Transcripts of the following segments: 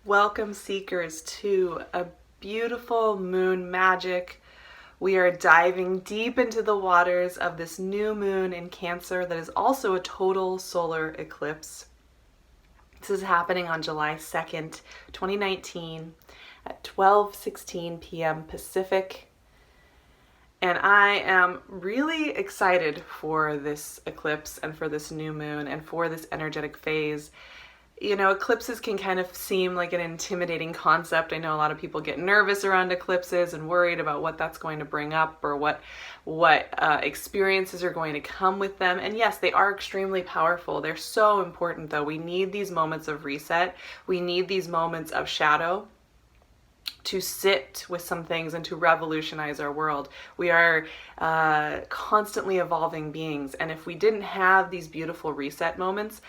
Welcome, seekers, to a beautiful moon magic. We are diving deep into the waters of this new moon in Cancer that is also a total solar eclipse. This is happening on July 2nd, 2019 at 12:16 p.m. Pacific. And I am really excited for this eclipse and for this new moon and for this energetic phase. You know, eclipses can kind of seem like an intimidating concept. I know a lot of people get nervous around eclipses and worried about what that's going to bring up or what experiences are going to come with them. And yes, they are extremely powerful. They're so important, though. We need these moments of reset. We need these moments of shadow to sit with some things and to revolutionize our world. We are constantly evolving beings. And if we didn't have these beautiful reset moments,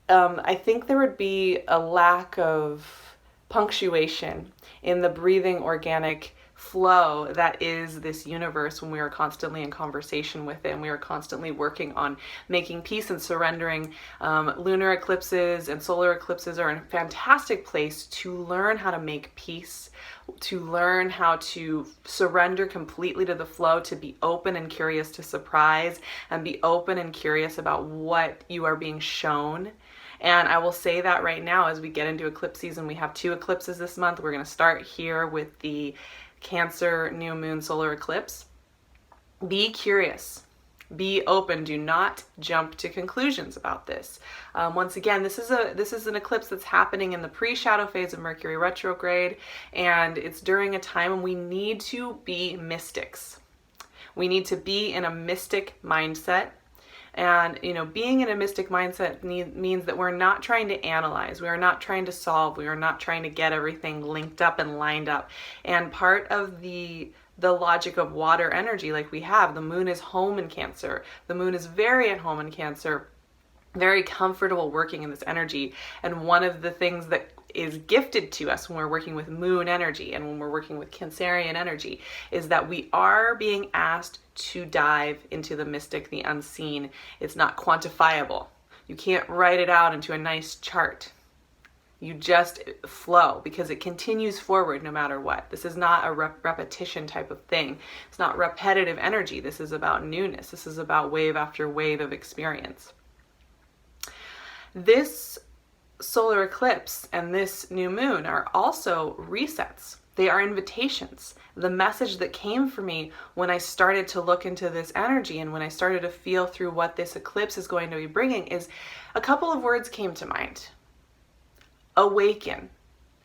I think there would be a lack of punctuation in the breathing organic flow that is this universe when we are constantly in conversation with it and we are constantly working on making peace and surrendering. Lunar eclipses and solar eclipses are a fantastic place to learn how to make peace, to learn how to surrender completely to the flow, to be open and curious to surprise, and be open and curious about what you are being shown. And I will say that right now as we get into eclipse season. We have 2 eclipses this month. We're going to start here with the Cancer new moon solar eclipse. Be curious. Be open. Do not jump to conclusions about this. Once again, this is an eclipse that's happening in the pre-shadow phase of Mercury retrograde, and it's during a time when we need to be mystics. We need to be in a mystic mindset. And, you know, being in a mystic mindset means that we're not trying to analyze, we are not trying to solve, we are not trying to get everything linked up and lined up. And part of the logic of water energy, like we have, the moon is home in Cancer. The moon is very at home in Cancer, very comfortable working in this energy. And one of the things that is gifted to us when we're working with moon energy and when we're working with Cancerian energy is that we are being asked to dive into the mystic, the unseen. It's not quantifiable. You can't write it out into a nice chart. You just flow because it continues forward no matter what. This is not a repetition type of thing. It's not repetitive energy. This is about newness. This is about wave after wave of experience. This solar eclipse and this new moon are also resets. They are invitations. The message that came for me when I started to look into this energy and when I started to feel through what this eclipse is going to be bringing is a couple of words came to mind. Awaken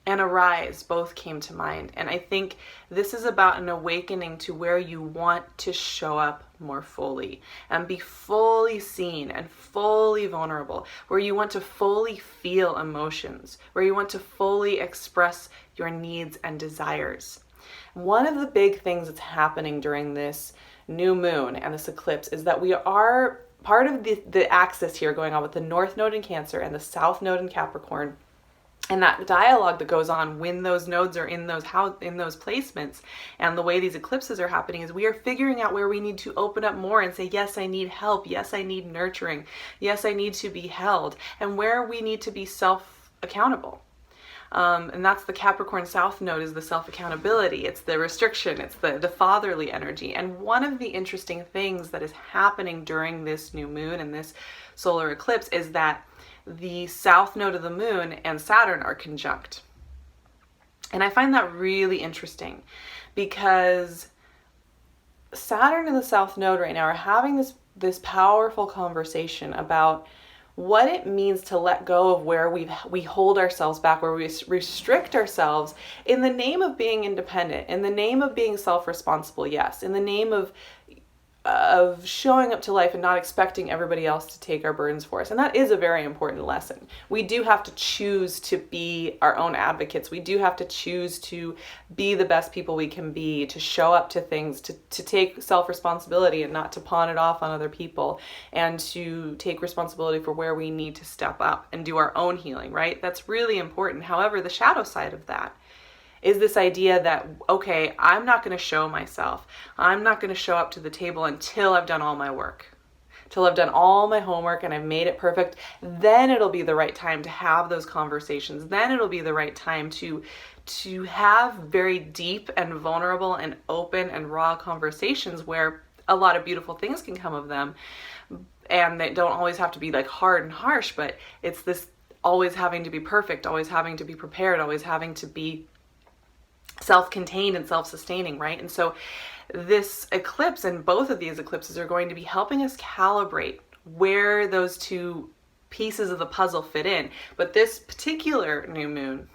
and arise both came to mind. And I think this is about an awakening to where you want to show up more fully and be fully seen and fully vulnerable, where you want to fully feel emotions, where you want to fully express your needs and desires. One of the big things that's happening during this new moon and this eclipse is that we are part of the axis here going on with the North Node in Cancer and the South Node in Capricorn. And that dialogue that goes on when those nodes are in those placements and the way these eclipses are happening is we are figuring out where we need to open up more and say, yes, I need help. Yes, I need nurturing. Yes, I need to be held. And where we need to be self-accountable. And that's the Capricorn South Node is the self-accountability. It's the restriction. It's the fatherly energy. And one of the interesting things that is happening during this new moon and this solar eclipse is that the South Node of the moon and Saturn are conjunct. And I find that really interesting because Saturn and the South Node right now are having this powerful conversation about what it means to let go of where we hold ourselves back, where we restrict ourselves in the name of being independent, in the name of being self-responsible, yes, in the name of showing up to life and not expecting everybody else to take our burdens for us. And that is a very important lesson. We do have to choose to be our own advocates. We do have to choose to be the best people we can be, to show up to things, to take self-responsibility and not to pawn it off on other people, and to take responsibility for where we need to step up and do our own healing, right? That's really important. However, the shadow side of that is this idea that, okay, I'm not going to show myself. I'm not going to show up to the table until I've done all my work. till I've done all my homework and I've made it perfect. Then it'll be the right time to have those conversations. Then it'll be the right time to have very deep and vulnerable and open and raw conversations where a lot of beautiful things can come of them. And they don't always have to be like hard and harsh, but it's this always having to be perfect, always having to be prepared, always having to be self-contained and self-sustaining, right? And so this eclipse and both of these eclipses are going to be helping us calibrate where those two pieces of the puzzle fit in. But this particular new moon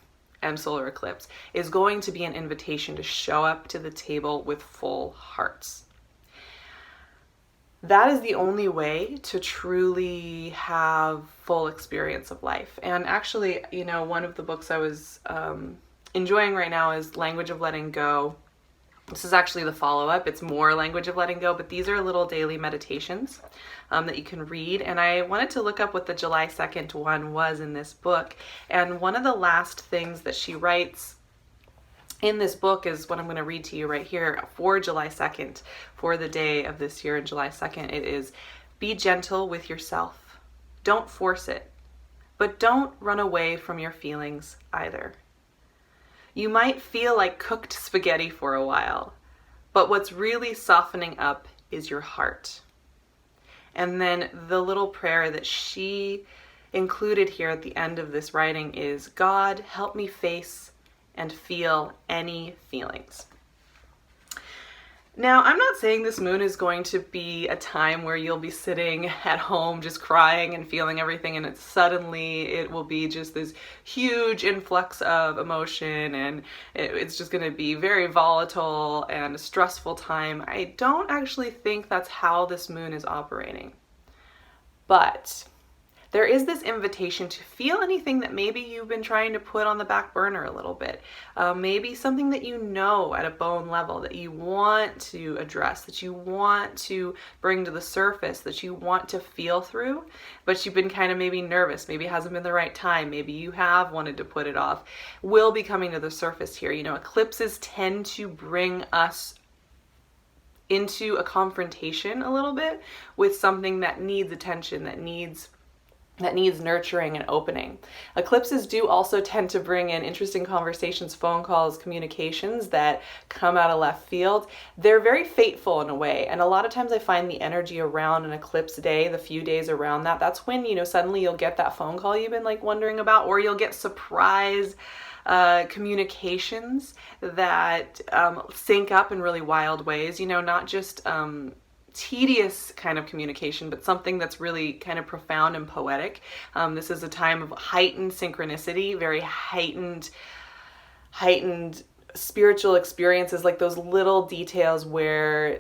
and solar eclipse is going to be an invitation to show up to the table with full hearts. That is the only way to truly have full experience of life. And actually, you know, one of the books I was enjoying right now is Language of Letting Go. This is actually the follow-up. It's more Language of Letting Go, but these are little daily meditations that you can read. And I wanted to look up what the July 2nd one was in this book. And one of the last things that she writes in this book is what I'm going to read to you right here for July 2nd, for the day of this year, July 2nd. It is, be gentle with yourself. Don't force it, but don't run away from your feelings either. You might feel like cooked spaghetti for a while, but what's really softening up is your heart. And then the little prayer that she included here at the end of this writing is, God, help me face and feel any feelings. Now, I'm not saying this moon is going to be a time where you'll be sitting at home just crying and feeling everything, and it will be just this huge influx of emotion, and it's just going to be very volatile and a stressful time. I don't actually think that's how this moon is operating. But there is this invitation to feel anything that maybe you've been trying to put on the back burner a little bit. Maybe something that you know at a bone level that you want to address, that you want to bring to the surface, that you want to feel through, but you've been kind of maybe nervous, maybe it hasn't been the right time, maybe you have wanted to put it off, will be coming to the surface here. You know, eclipses tend to bring us into a confrontation a little bit with something that needs attention, that needs nurturing and opening. Eclipses do also tend to bring in interesting conversations, phone calls, communications that come out of left field. They're very fateful in a way. And a lot of times I find the energy around an eclipse day, the few days around that, that's when, you know, suddenly you'll get that phone call you've been like wondering about, or you'll get surprise communications that sync up in really wild ways, you know, not just tedious kind of communication, but something that's really kind of profound and poetic. This is a time of heightened synchronicity, very heightened spiritual experiences, like those little details where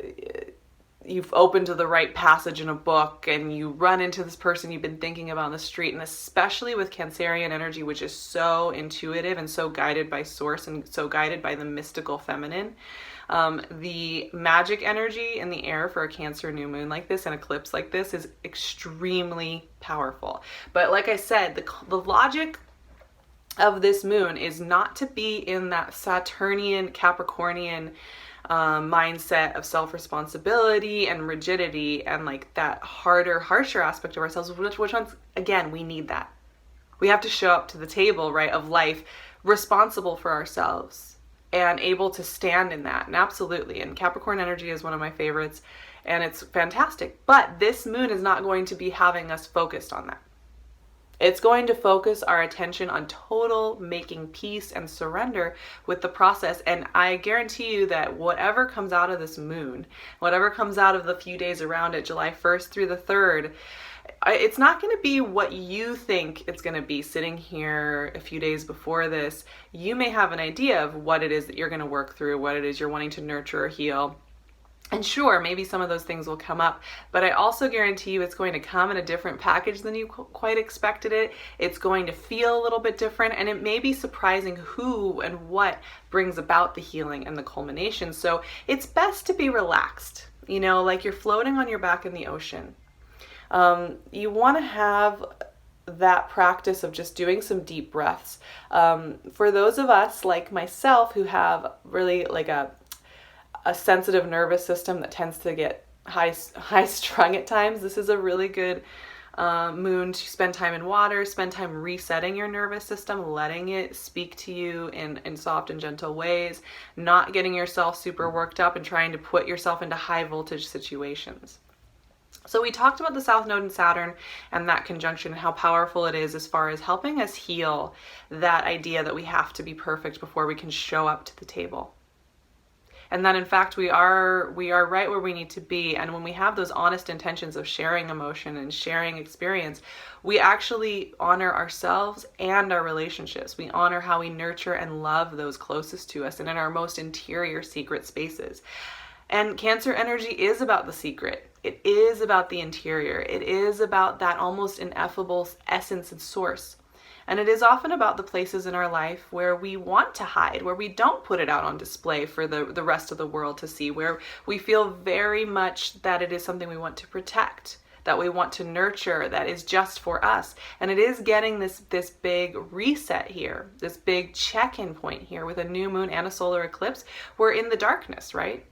you've opened to the right passage in a book and you run into this person you've been thinking about on the street. And especially with Cancerian energy, which is so intuitive and so guided by source and so guided by the mystical feminine, the magic energy in the air for a Cancer new moon like this, an eclipse like this, is extremely powerful. But like I said, the logic of this moon is not to be in that Saturnian, Capricornian mindset of self-responsibility and rigidity and like that harder, harsher aspect of ourselves, which ones, again, we need that. We have to show up to the table, right, of life responsible for ourselves and able to stand in that. And absolutely. And Capricorn energy is one of my favorites and it's fantastic. But this moon is not going to be having us focused on that. It's going to focus our attention on total making peace and surrender with the process. And I guarantee you that whatever comes out of this moon, whatever comes out of the few days around it, July 1st through the 3rd, it's not going to be what you think it's going to be sitting here a few days before this. You may have an idea of what it is that you're going to work through, what it is you're wanting to nurture or heal. And sure, maybe some of those things will come up, but I also guarantee you it's going to come in a different package than you quite expected it. It's going to feel a little bit different, and it may be surprising who and what brings about the healing and the culmination. So it's best to be relaxed, you know, like you're floating on your back in the ocean. You want to have that practice of just doing some deep breaths. For those of us like myself who have really like a sensitive nervous system that tends to get high strung at times, this is a really good moon to spend time in water, spend time resetting your nervous system, letting it speak to you in soft and gentle ways, not getting yourself super worked up and trying to put yourself into high voltage situations. So we talked about the South Node in Saturn and that conjunction and how powerful it is as far as helping us heal that idea that we have to be perfect before we can show up to the table. And that in fact we are right where we need to be. And when we have those honest intentions of sharing emotion and sharing experience, we actually honor ourselves and our relationships. We honor how we nurture and love those closest to us and in our most interior secret spaces. And Cancer energy is about the secret. It is about the interior. It is about that almost ineffable essence and source. And it is often about the places in our life where we want to hide, where we don't put it out on display for the rest of the world to see, where we feel very much that it is something we want to protect, that we want to nurture, that is just for us. And it is getting this big reset here, this big check-in point here with a new moon and a solar eclipse. We're in the darkness, right?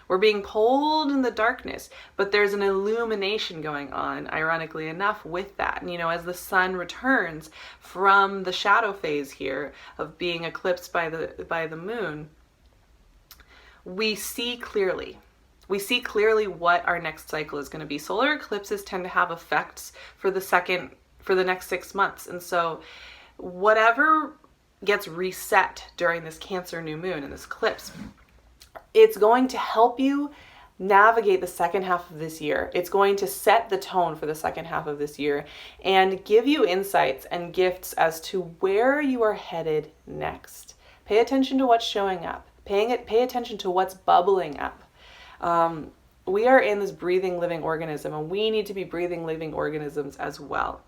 We're being pulled in the darkness, but there's an illumination going on, ironically enough, with that. And, as the sun returns from the shadow phase here of being eclipsed by the moon, we see clearly. We see clearly what our next cycle is going to be. Solar eclipses tend to have effects for the next 6 months. And so whatever gets reset during this Cancer new moon and this eclipse, it's going to help you navigate the second half of this year. It's going to set the tone for the second half of this year and give you insights and gifts as to where you are headed next. Pay attention to what's showing up. Pay attention to what's bubbling up. We are in this breathing, living organism, and we need to be breathing, living organisms as well.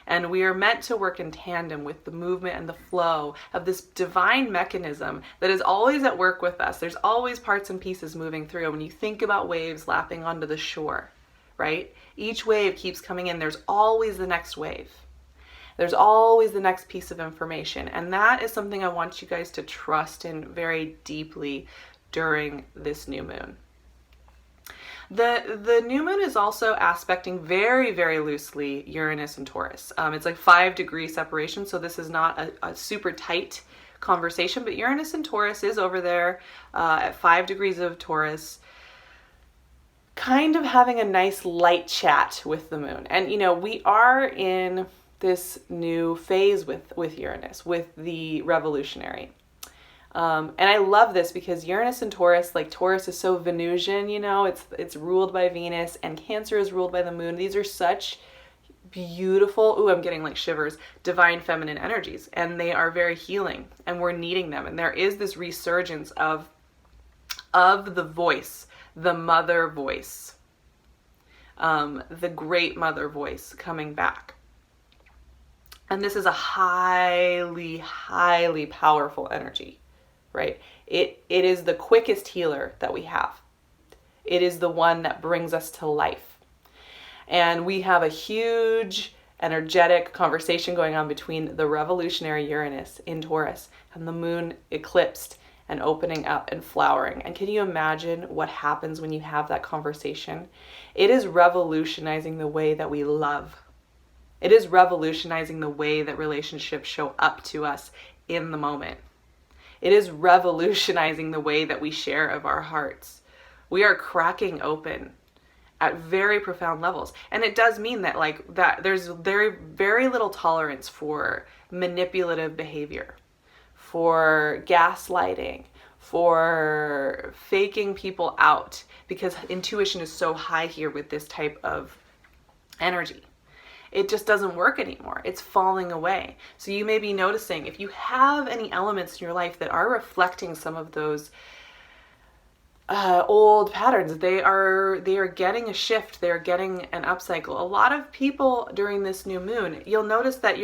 And we are meant to work in tandem with the movement and the flow of this divine mechanism that is always at work with us. There's always parts and pieces moving through. When you think about waves lapping onto the shore, right? Each wave keeps coming in. There's always the next wave. There's always the next piece of information. And that is something I want you guys to trust in very deeply during this new moon. The new moon is also aspecting very, very loosely Uranus and Taurus. It's like 5-degree separation, so this is not a super tight conversation, but Uranus and Taurus is over there at 5 degrees of Taurus, kind of having a nice light chat with the moon. And, we are in this new phase with Uranus, with the revolutionary. And I love this because Uranus and Taurus, like Taurus is so Venusian, it's ruled by Venus, and Cancer is ruled by the moon. These are such beautiful, I'm getting like shivers, divine feminine energies, and they are very healing, and we're needing them. And there is this resurgence of the voice, the mother voice, the great mother voice coming back. And this is a highly, highly powerful energy. Right? It is the quickest healer that we have. It is the one that brings us to life. And we have a huge energetic conversation going on between the revolutionary Uranus in Taurus and the moon eclipsed and opening up and flowering. And can you imagine what happens when you have that conversation? It is revolutionizing the way that we love. It is revolutionizing the way that relationships show up to us in the moment. It is revolutionizing the way that we share of our hearts. We are cracking open at very profound levels. And it does mean that there's very, very little tolerance for manipulative behavior, for gaslighting, for faking people out, because intuition is so high here with this type of energy. It just doesn't work anymore. It's falling away. So you may be noticing if you have any elements in your life that are reflecting some of those old patterns, they are getting a shift. They're getting an upcycle. A lot of people during this new moon, you'll notice that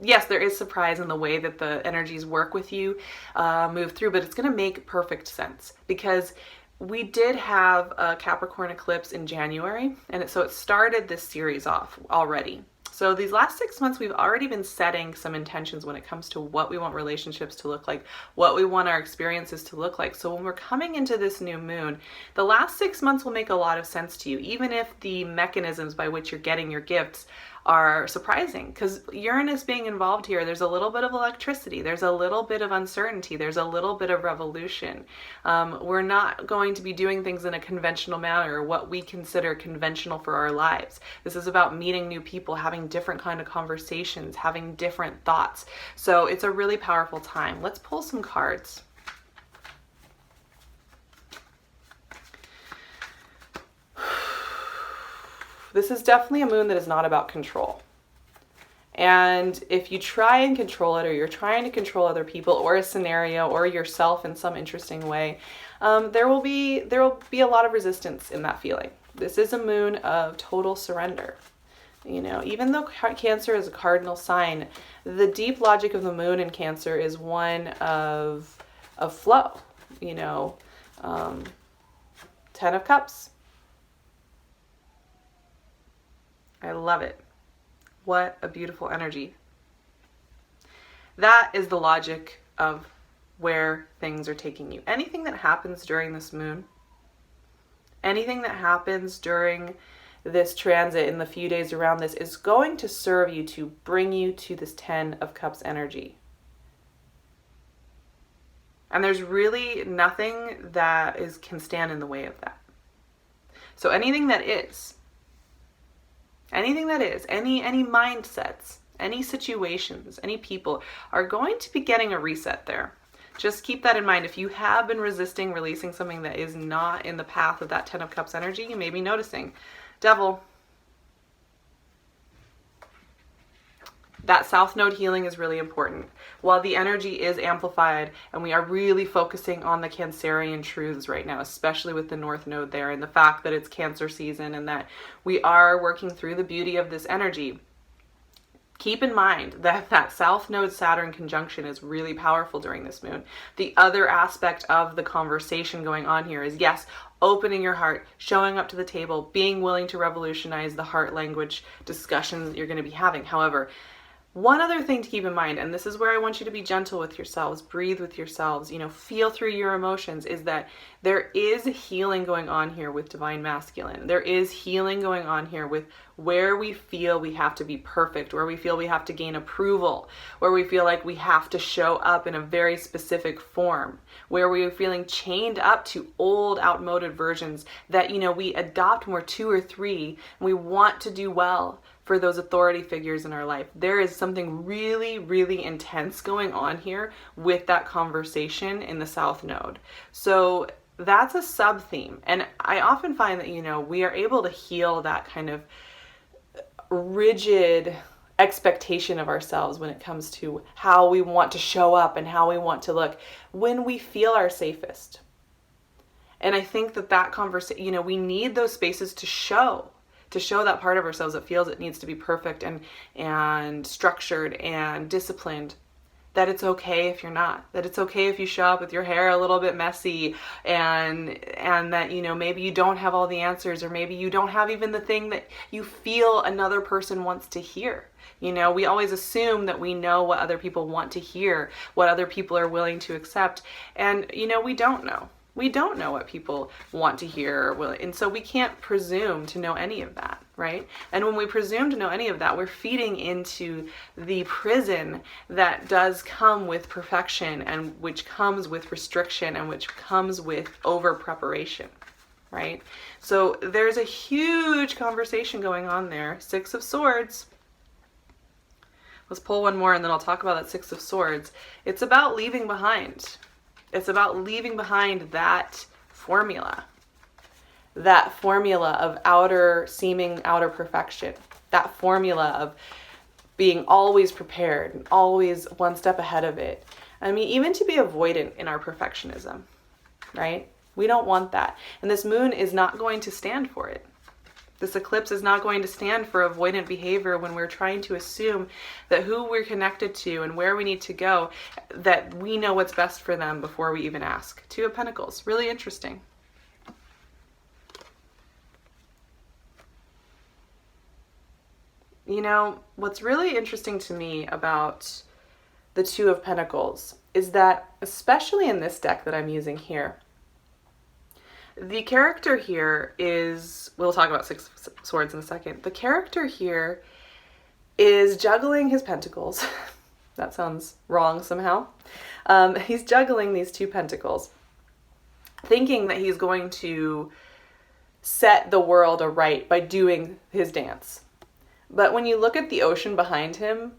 yes, there is surprise in the way that the energies work with you, move through, but it's going to make perfect sense because we did have a Capricorn eclipse in January, and so it started this series off already. So these last 6 months, we've already been setting some intentions when it comes to what we want relationships to look like, what we want our experiences to look like. So when we're coming into this new moon, the last 6 months will make a lot of sense to you, even if the mechanisms by which you're getting your gifts are surprising, because Uranus being involved here, there's a little bit of electricity, there's a little bit of uncertainty, there's a little bit of revolution. We're not going to be doing things in a conventional manner, or what we consider conventional for our lives. This is about meeting new people, having different kind of conversations, having different thoughts. So it's a really powerful time. Let's pull some cards. This is definitely a moon that is not about control. And if you try and control it, or you're trying to control other people or a scenario or yourself in some interesting way, there will be a lot of resistance in that feeling. This is a moon of total surrender. You know, even though Cancer is a cardinal sign, the deep logic of the moon in Cancer is one of flow. You know, 10 of Cups. I love it. What a beautiful energy. That is the logic of where things are taking you. Anything that happens during this moon, anything that happens during this transit in the few days around this, is going to serve you to bring you to this 10 of Cups energy. And there's really nothing that can stand in the way of that. So anything that is, any mindsets, any situations, any people are going to be getting a reset there. Just keep that in mind. If you have been resisting releasing something that is not in the path of that 10 of Cups energy, you may be noticing. Devil. That South Node healing is really important. While the energy is amplified and we are really focusing on the Cancerian truths right now, especially with the North Node there and the fact that it's Cancer season and that we are working through the beauty of this energy, keep in mind that that South Node Saturn conjunction is really powerful during this moon. The other aspect of the conversation going on here is, yes, opening your heart, showing up to the table, being willing to revolutionize the heart language discussions that you're going to be having. However, one other thing to keep in mind, and this is where I want you to be gentle with yourselves, breathe with yourselves, you know, feel through your emotions, is that there is healing going on here with Divine Masculine. There is healing going on here with where we feel we have to be perfect, where we feel we have to gain approval, where we feel like we have to show up in a very specific form, where we are feeling chained up to old, outmoded versions that, you know, we adopt when we're 2 or 3, and we want to do well for those authority figures in our life. There is something really, really intense going on here with that conversation in the South Node. So that's a sub theme. And I often find that, you know, we are able to heal that kind of rigid expectation of ourselves when it comes to how we want to show up and how we want to look when we feel our safest. And I think that conversation, you know, we need those spaces to show that part of ourselves that feels it needs to be perfect and structured and disciplined, that it's okay if you're not, that it's okay if you show up with your hair a little bit messy and that, you know, maybe you don't have all the answers, or maybe you don't have even the thing that you feel another person wants to hear. You know, we always assume that we know what other people want to hear, what other people are willing to accept. And, you know, we don't know. We don't know what people want to hear, and so we can't presume to know any of that, right? And when we presume to know any of that, we're feeding into the prison that does come with perfection, and which comes with restriction, and which comes with over preparation, right? So there's a huge conversation going on there. 6 of Swords. Let's pull one more and then I'll talk about that 6 of Swords. It's about leaving behind. It's about leaving behind that formula of seeming outer perfection, that formula of being always prepared and always one step ahead of it. I mean, even to be avoidant in our perfectionism, right? We don't want that. And this moon is not going to stand for it. This eclipse is not going to stand for avoidant behavior when we're trying to assume that who we're connected to and where we need to go, that we know what's best for them before we even ask. 2 of Pentacles, really interesting. what's really interesting to me about the Two of Pentacles is that, especially in this deck that I'm using here, the character here is, we'll talk about Six of Swords in a second. The character here is juggling his pentacles. That sounds wrong somehow. He's juggling these two pentacles, thinking that he's going to set the world aright by doing his dance. But when you look at the ocean behind him,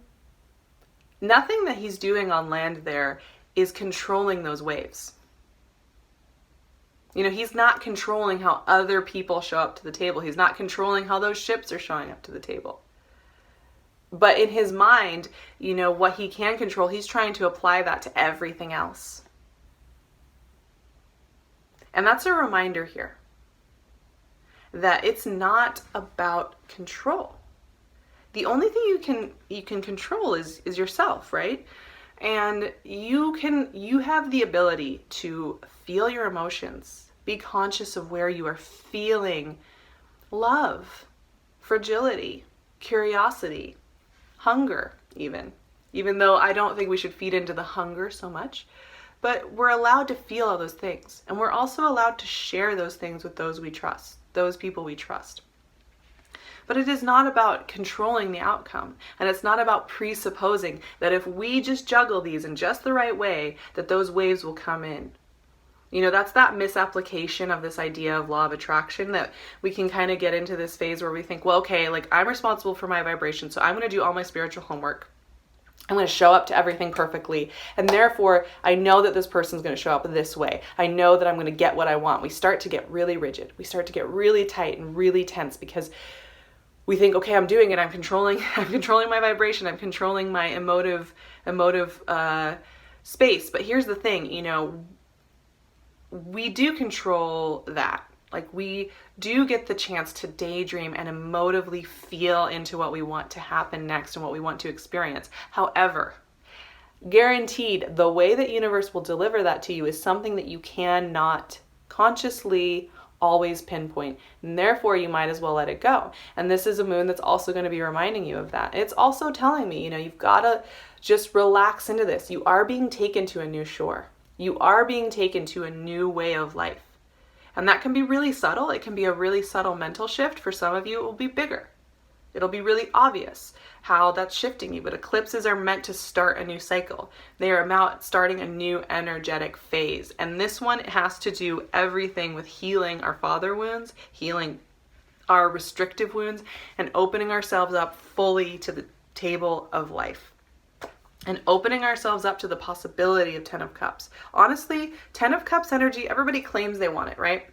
nothing that he's doing on land there is controlling those waves. He's not controlling how other people show up to the table. He's not controlling how those ships are showing up to the table. But in his mind, what he can control, he's trying to apply that to everything else. And that's a reminder here that it's not about control. The only thing you can control is yourself, right? And you have the ability to feel your emotions, be conscious of where you are feeling love, fragility, curiosity, hunger even though I don't think we should feed into the hunger so much. But we're allowed to feel all those things. And we're also allowed to share those things with those we trust, those people we trust. But it is not about controlling the outcome. And it's not about presupposing that if we just juggle these in just the right way, that those waves will come in. That's that misapplication of this idea of law of attraction, that we can kind of get into this phase where we think, well, okay, like I'm responsible for my vibration, so I'm going to do all my spiritual homework. I'm going to show up to everything perfectly. And therefore, I know that this person's going to show up this way. I know that I'm going to get what I want. We start to get really rigid. We start to get really tight and really tense because we think, okay, I'm doing it. I'm controlling my vibration. I'm controlling my emotive space. But here's the thing, we do control that. Like, we do get the chance to daydream and emotively feel into what we want to happen next and what we want to experience. However, guaranteed, the way that universe will deliver that to you is something that you cannot consciously always pinpoint. And therefore, you might as well let it go. And this is a moon that's also going to be reminding you of that. It's also telling me, you've got to just relax into this. You are being taken to a new shore. You are being taken to a new way of life. And that can be really subtle. It can be a really subtle mental shift. For some of you, it will be bigger. It'll be really obvious how that's shifting you. But eclipses are meant to start a new cycle. They are about starting a new energetic phase. And this one has to do everything with healing our father wounds, healing our restrictive wounds, and opening ourselves up fully to the table of life. And opening ourselves up to the possibility of 10 of Cups. Honestly, 10 of Cups energy, everybody claims they want it, right?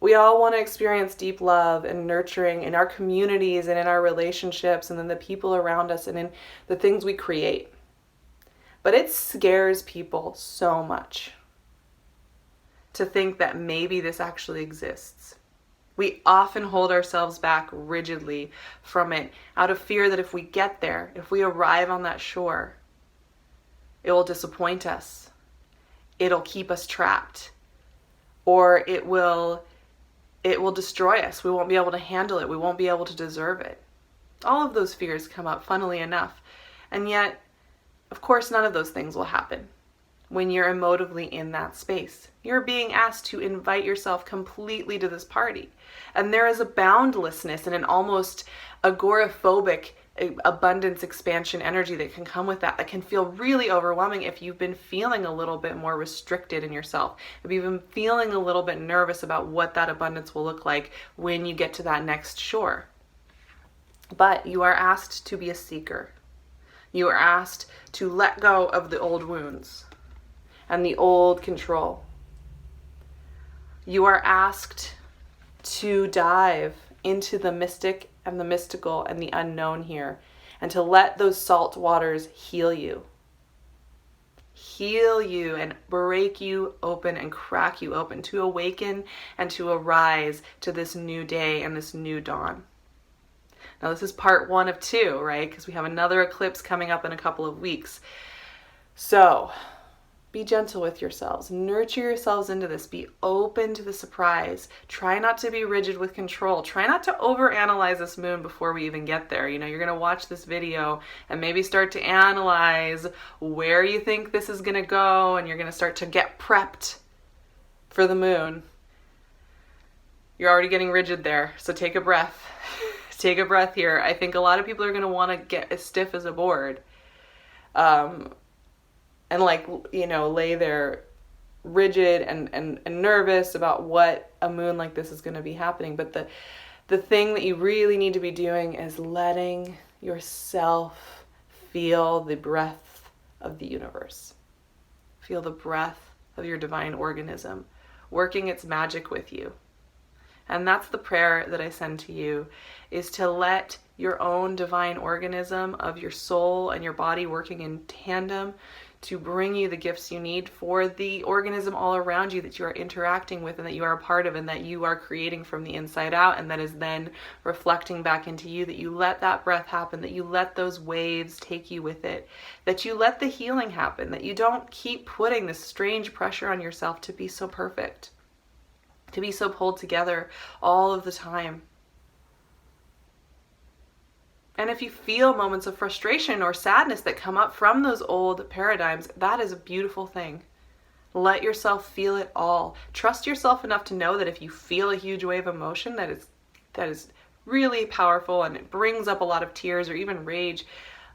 We all want to experience deep love and nurturing in our communities and in our relationships and in the people around us and in the things we create. But it scares people so much to think that maybe this actually exists. We often hold ourselves back rigidly from it out of fear that if we get there, if we arrive on that shore, it will disappoint us. It'll keep us trapped. Or it will destroy us. We won't be able to handle it. We won't be able to deserve it. All of those fears come up, funnily enough. And yet, of course, none of those things will happen when you're emotively in that space. You're being asked to invite yourself completely to this party. And there is a boundlessness and an almost agoraphobic abundance expansion energy that can come with that can feel really overwhelming if you've been feeling a little bit more restricted in yourself, if you've been feeling a little bit nervous about what that abundance will look like when you get to that next shore. But you are asked to be a seeker. You are asked to let go of the old wounds and the old control. You are asked to dive into the mystic and the mystical and the unknown here, and to let those salt waters heal you. Heal you and break you open and crack you open, to awaken and to arise to this new day and this new dawn. Now this is part 1 of 2, right? Because we have another eclipse coming up in a couple of weeks. So Be gentle with yourselves. Nurture yourselves into this. Be open to the surprise. Try not to be rigid with control. Try not to overanalyze this moon before we even get there. You know, you're going to watch this video and maybe start to analyze where you think this is going to go, and you're going to start to get prepped for the moon. You're already getting rigid there, so take a breath. Take a breath here. I think a lot of people are going to want to get as stiff as a board. And like, you know, lay there rigid and nervous about what a moon like this is going to be happening. But the thing that you really need to be doing is letting yourself feel the breath of the universe. Feel the breath of your divine organism working its magic with you. And that's the prayer that I send to you, is to let your own divine organism of your soul and your body working in tandem to bring you the gifts you need for the organism all around you that you are interacting with and that you are a part of and that you are creating from the inside out, and that is then reflecting back into you, that you let that breath happen, that you let those waves take you with it, that you let the healing happen, that you don't keep putting this strange pressure on yourself to be so perfect, to be so pulled together all of the time. And if you feel moments of frustration or sadness that come up from those old paradigms, that is a beautiful thing. Let yourself feel it all. Trust yourself enough to know that if you feel a huge wave of emotion that is really powerful and it brings up a lot of tears or even rage,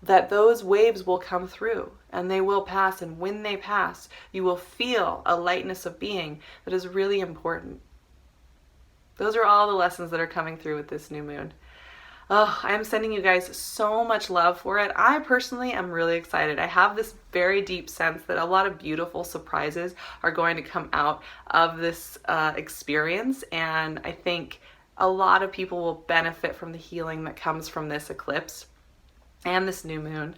that those waves will come through and they will pass. And when they pass, you will feel a lightness of being that is really important. Those are all the lessons that are coming through with this new moon. Oh, I am sending you guys so much love for it. I personally am really excited. I have this very deep sense that a lot of beautiful surprises are going to come out of this experience, and I think a lot of people will benefit from the healing that comes from this eclipse and this new moon.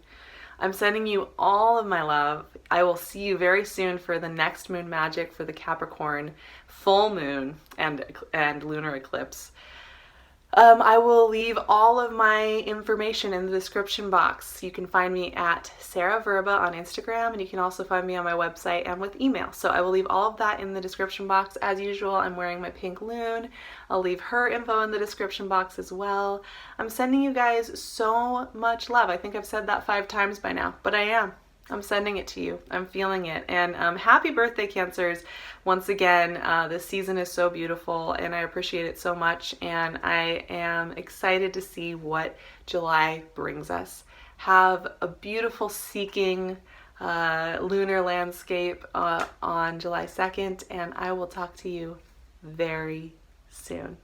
I'm sending you all of my love. I will see you very soon for the next moon magic for the Capricorn full moon and lunar eclipse. I will leave all of my information in the description box. You can find me at Sarah Verba on Instagram, and you can also find me on my website and with email. So I will leave all of that in the description box. As usual, I'm wearing my PinkLune. I'll leave her info in the description box as well. I'm sending you guys so much love. I think I've said that 5 times by now, but I am. I'm sending it to you. I'm feeling it. And happy birthday, Cancers. Once again, this season is so beautiful and I appreciate it so much. And I am excited to see what July brings us. Have a beautiful seeking lunar landscape on July 2nd. And I will talk to you very soon.